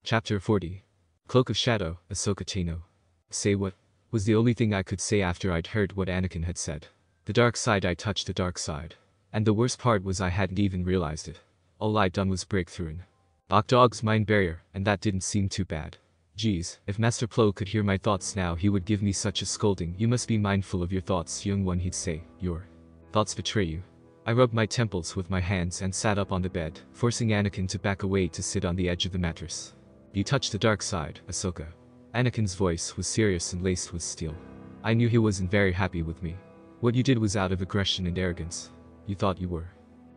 Chapter 40. Cloak of Shadow, Ahsoka Tano. Say what? Was the only thing I could say after I'd heard what Anakin had said. The dark side, I touched the dark side. And the worst part was I hadn't even realized it. All I'd done was break through an Octog's mind barrier, and that didn't seem too bad. Geez, if Master Plo could hear my thoughts now, he would give me such a scolding. You must be mindful of your thoughts, young one, he'd say. Your thoughts betray you. I rubbed my temples with my hands and sat up on the bed, forcing Anakin to back away to sit on the edge of the mattress. You touched the dark side, Ahsoka. Anakin's voice was serious and laced with steel. I knew he wasn't very happy with me. What you did was out of aggression and arrogance. You thought you were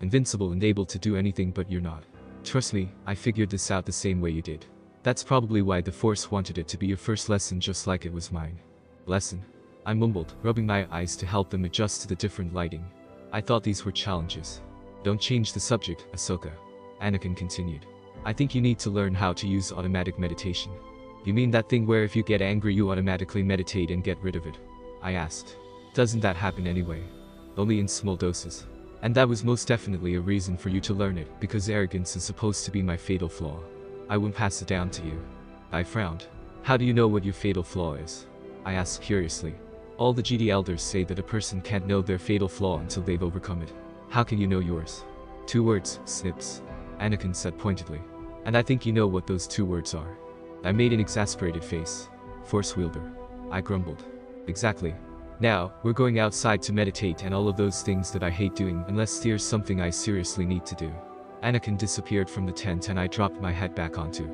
invincible and able to do anything, but you're not. Trust me, I figured this out the same way you did. That's probably why the Force wanted it to be your first lesson, just like it was mine. Lesson? I mumbled, rubbing my eyes to help them adjust to the different lighting. I thought these were challenges. Don't change the subject, Ahsoka. Anakin continued. I think you need to learn how to use automatic meditation. You mean that thing where if you get angry you automatically meditate and get rid of it? I asked. Doesn't that happen anyway? Only in small doses. And that was most definitely a reason for you to learn it, because arrogance is supposed to be my fatal flaw. I won't pass it down to you. I frowned. How do you know what your fatal flaw is? I asked curiously. All the Jedi elders say that a person can't know their fatal flaw until they've overcome it. How can you know yours? 2 words, snips. Anakin said pointedly. And I think you know what those 2 words are. I made an exasperated face. Force wielder. I grumbled. Exactly. Now, we're going outside to meditate and all of those things that I hate doing unless there's something I seriously need to do. Anakin disappeared from the tent and I dropped my head back onto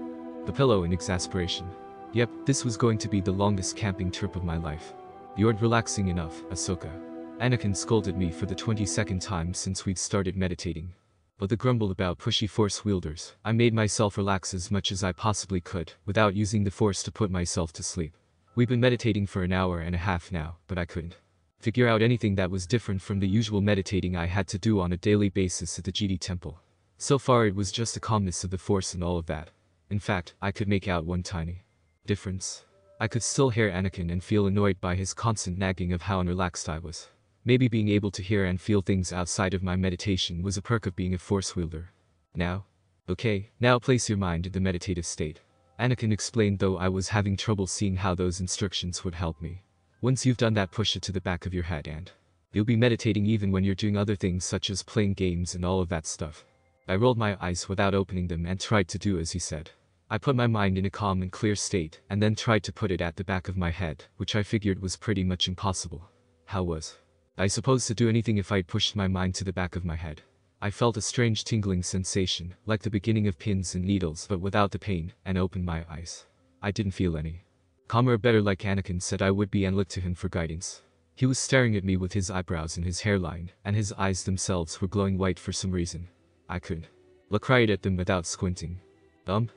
the pillow in exasperation. Yep, this was going to be the longest camping trip of my life. You aren't relaxing enough, Ahsoka. Anakin scolded me for the 22nd time since we'd started meditating. But the grumble about pushy Force wielders, I made myself relax as much as I possibly could, without using the Force to put myself to sleep. We've been meditating for an hour and a half now, but I couldn't figure out anything that was different from the usual meditating I had to do on a daily basis at the Jedi Temple. So far it was just the calmness of the Force and all of that. In fact, I could make out one tiny difference. I could still hear Anakin and feel annoyed by his constant nagging of how unrelaxed I was. Maybe being able to hear and feel things outside of my meditation was a perk of being a Force wielder. Now? Okay, now place your mind in the meditative state. Anakin explained, though I was having trouble seeing how those instructions would help me. Once you've done that, push it to the back of your head and you'll be meditating even when you're doing other things such as playing games and all of that stuff. I rolled my eyes without opening them and tried to do as he said. I put my mind in a calm and clear state and then tried to put it at the back of my head, which I figured was pretty much impossible. How was I supposed to do anything if I'd pushed my mind to the back of my head? I felt a strange tingling sensation, like the beginning of pins and needles but without the pain, and opened my eyes. I didn't feel any calmer or better, like Anakin said I would be, and looked to him for guidance. He was staring at me with his eyebrows and his hairline, and his eyes themselves were glowing white for some reason. I couldn't look right at them without squinting.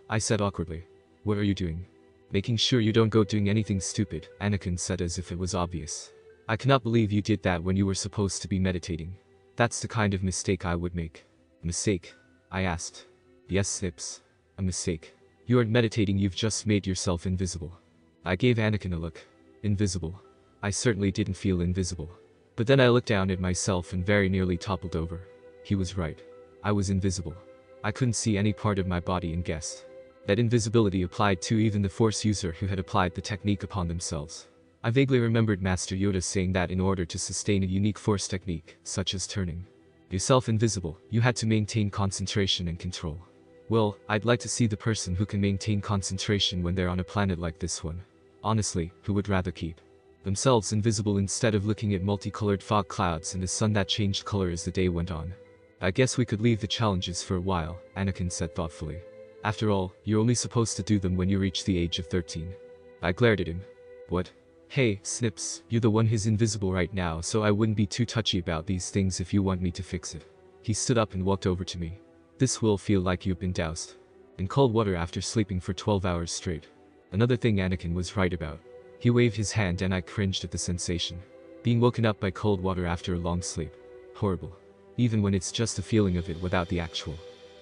I said awkwardly. What are you doing? Making sure you don't go doing anything stupid, Anakin said as if it was obvious. I cannot believe you did that when you were supposed to be meditating. That's the kind of mistake I would make. Mistake? I asked. Yes, Snips. A mistake. You aren't meditating, you've just made yourself invisible. I gave Anakin a look. Invisible? I certainly didn't feel invisible. But then I looked down at myself and very nearly toppled over. He was right. I was invisible. I couldn't see any part of my body and guessed that invisibility applied to even the Force user who had applied the technique upon themselves. I vaguely remembered Master Yoda saying that in order to sustain a unique Force technique, such as turning yourself invisible, you had to maintain concentration and control. Well, I'd like to see the person who can maintain concentration when they're on a planet like this one. Honestly, who would rather keep themselves invisible instead of looking at multicolored fog clouds and the sun that changed color as the day went on? I guess we could leave the challenges for a while, Anakin said thoughtfully. After all, you're only supposed to do them when you reach the age of 13. I glared at him. What? Hey, Snips, you're the one who's invisible right now, so I wouldn't be too touchy about these things if you want me to fix it. He stood up and walked over to me. This will feel like you've been doused in cold water after sleeping for 12 hours straight. Another thing Anakin was right about. He waved his hand and I cringed at the sensation. Being woken up by cold water after a long sleep. Horrible. Even when it's just the feeling of it without the actual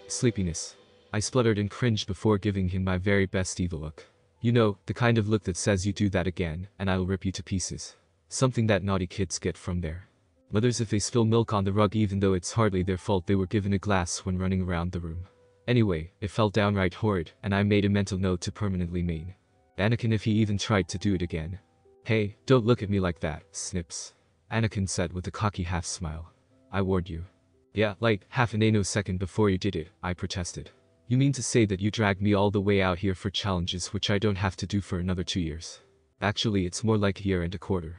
sleepiness. I spluttered and cringed before giving him my very best evil look. You know, the kind of look that says you do that again, and I'll rip you to pieces. Something that naughty kids get from their mothers if they spill milk on the rug even though it's hardly their fault they were given a glass when running around the room. Anyway, it felt downright horrid, and I made a mental note to permanently mean Anakin if he even tried to do it again. Hey, don't look at me like that, Snips. Anakin said with a cocky half-smile. I warned you. Yeah, like, half a nanosecond before you did it, I protested. You mean to say that you dragged me all the way out here for challenges which I don't have to do for another 2 years? Actually, it's more like a year and a quarter.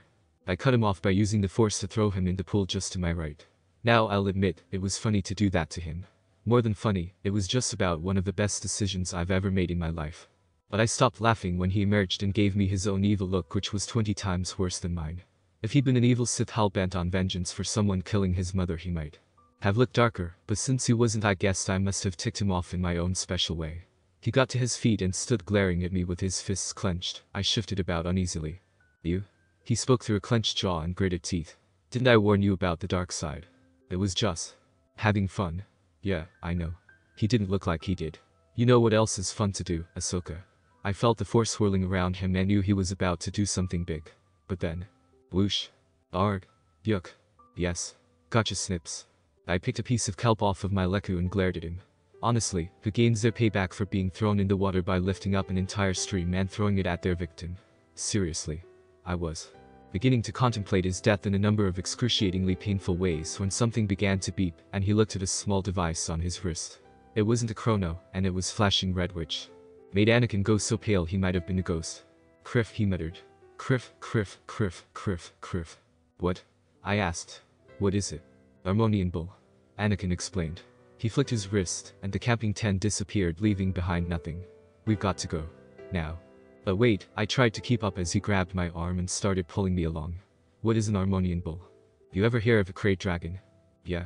I cut him off by using the force to throw him in the pool just to my right. Now I'll admit, it was funny to do that to him. More than funny, it was just about one of the best decisions I've ever made in my life. But I stopped laughing when he emerged and gave me his own evil look, which was 20 times worse than mine. If he'd been an evil Sith hell-bent on vengeance for someone killing his mother, he might have looked darker, but since he wasn't, I guessed I must have ticked him off in my own special way. He got to his feet and stood glaring at me with his fists clenched. I shifted about uneasily. You? He spoke through a clenched jaw and gritted teeth. Didn't I warn you about the dark side? It was just having fun. Yeah, I know. He didn't look like he did. You know what else is fun to do, Ahsoka? I felt the force swirling around him and knew he was about to do something big. But then, whoosh. Arg. Yuck. Yes. Gotcha, Snips. I picked a piece of kelp off of my leku and glared at him. Honestly, who gains their payback for being thrown in the water by lifting up an entire stream and throwing it at their victim? Seriously. I was beginning to contemplate his death in a number of excruciatingly painful ways when something began to beep, and he looked at a small device on his wrist. It wasn't a chrono, and it was flashing red, which made Anakin go so pale he might have been a ghost. Criff, he muttered. Criff, criff, criff, criff, criff. What? I asked. What is it? Harmonian Bull. Anakin explained. He flicked his wrist, and the camping tent disappeared, leaving behind nothing. We've got to go. Now. But wait, I tried to keep up as he grabbed my arm and started pulling me along. What is an Harmonian Bull? You ever hear of a crate dragon? Yeah.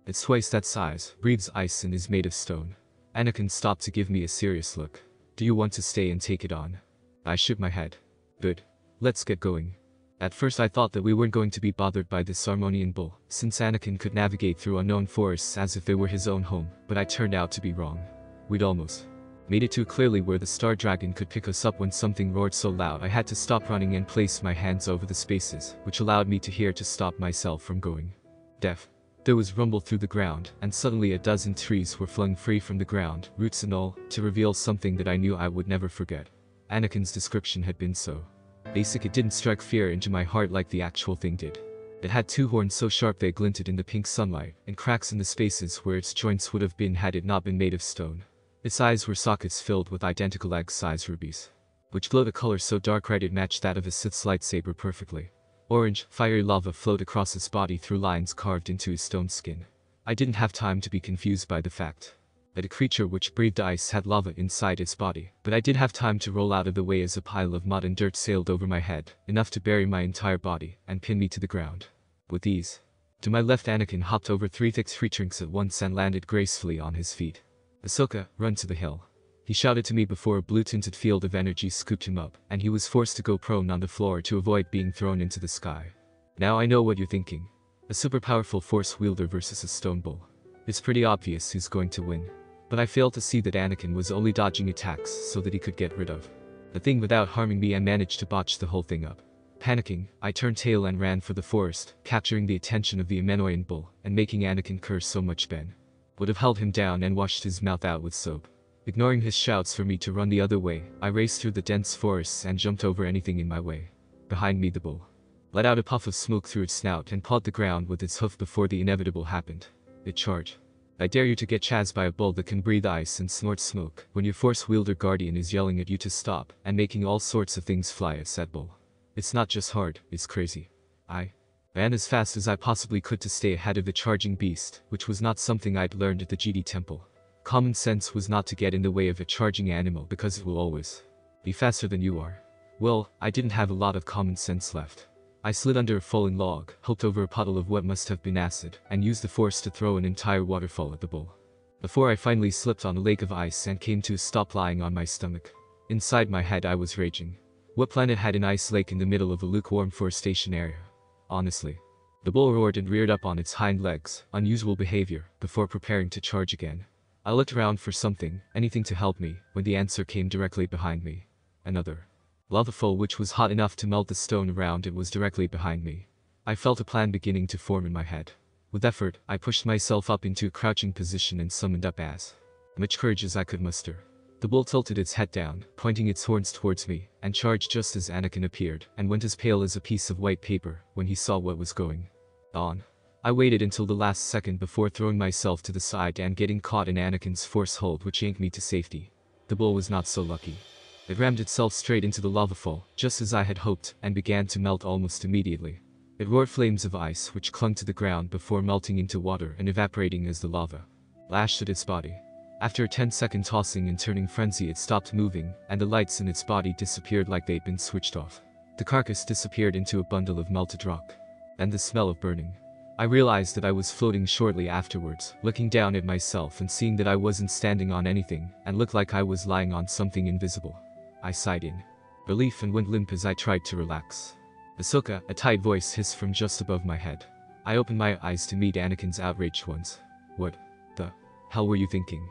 It's twice that size, breathes ice and is made of stone. Anakin stopped to give me a serious look. Do you want to stay and take it on? I shook my head. Good. Let's get going. At first I thought that we weren't going to be bothered by this Harmonian Bull, since Anakin could navigate through unknown forests as if they were his own home, but I turned out to be wrong. We'd almost made it too clearly where the Star Dragon could pick us up when something roared so loud I had to stop running and place my hands over the spaces, which allowed me to hear to stop myself from going deaf. There was rumble through the ground, and suddenly a dozen trees were flung free from the ground, roots and all, to reveal something that I knew I would never forget. Anakin's description had been so basic it didn't strike fear into my heart like the actual thing did. It had two horns so sharp they glinted in the pink sunlight, and cracks in the spaces where its joints would have been had it not been made of stone. Its eyes were sockets filled with identical egg-sized rubies, which glowed a color so dark red it matched that of a Sith's lightsaber perfectly. Orange, fiery lava flowed across its body through lines carved into his stone skin. I didn't have time to be confused by the fact that a creature which breathed ice had lava inside its body, but I did have time to roll out of the way as a pile of mud and dirt sailed over my head, enough to bury my entire body and pin me to the ground. With ease. To my left, Anakin hopped over 3 thick tree trunks at once and landed gracefully on his feet. Ahsoka, run to the hill. He shouted to me before a blue-tinted field of energy scooped him up, and he was forced to go prone on the floor to avoid being thrown into the sky. Now I know what you're thinking. A super powerful force wielder versus a stone bull. It's pretty obvious who's going to win. But I failed to see that Anakin was only dodging attacks so that he could get rid of the thing without harming me and managed to botch the whole thing up. Panicking, I turned tail and ran for the forest, capturing the attention of the Amenoian bull, and making Anakin curse so much Ben would have held him down and washed his mouth out with soap. Ignoring his shouts for me to run the other way, I raced through the dense forests and jumped over anything in my way. Behind me, the bull let out a puff of smoke through its snout and pawed the ground with its hoof before the inevitable happened. It charged. I dare you to get chased by a bull that can breathe ice and snort smoke when your force wielder guardian is yelling at you to stop and making all sorts of things fly at said bull. It's not just hard, it's crazy. I ran as fast as I possibly could to stay ahead of the charging beast, which was not something I'd learned at the Jedi temple. Common sense was not to get in the way of a charging animal because it will always be faster than you are. Well, I didn't have a lot of common sense left. I slid under a fallen log, hopped over a puddle of what must have been acid, and used the force to throw an entire waterfall at the bull. Before I finally slipped on a lake of ice and came to a stop lying on my stomach. Inside my head I was raging. What planet had an ice lake in the middle of a lukewarm forestation area? Honestly. The bull roared and reared up on its hind legs, unusual behavior, before preparing to charge again. I looked around for something, anything to help me, when the answer came directly behind me. Another lava fall which was hot enough to melt the stone around it was directly behind me. I felt a plan beginning to form in my head. With effort, I pushed myself up into a crouching position and summoned up as much courage as I could muster. The bull tilted its head down, pointing its horns towards me, and charged just as Anakin appeared, and went as pale as a piece of white paper when he saw what was going on. I waited until the last second before throwing myself to the side and getting caught in Anakin's force hold, which yanked me to safety. The bull was not so lucky. It rammed itself straight into the lava fall, just as I had hoped, and began to melt almost immediately. It roared flames of ice which clung to the ground before melting into water and evaporating as the lava lashed at its body. After a 10-second tossing and turning frenzy, it stopped moving, and the lights in its body disappeared like they'd been switched off. The carcass disappeared into a bundle of melted rock, and the smell of burning. I realized that I was floating shortly afterwards, looking down at myself and seeing that I wasn't standing on anything, and looked like I was lying on something invisible. I sighed in relief and went limp as I tried to relax. "Ahsoka," a tight voice hissed from just above my head. I opened my eyes to meet Anakin's outraged ones. "What the hell were you thinking?"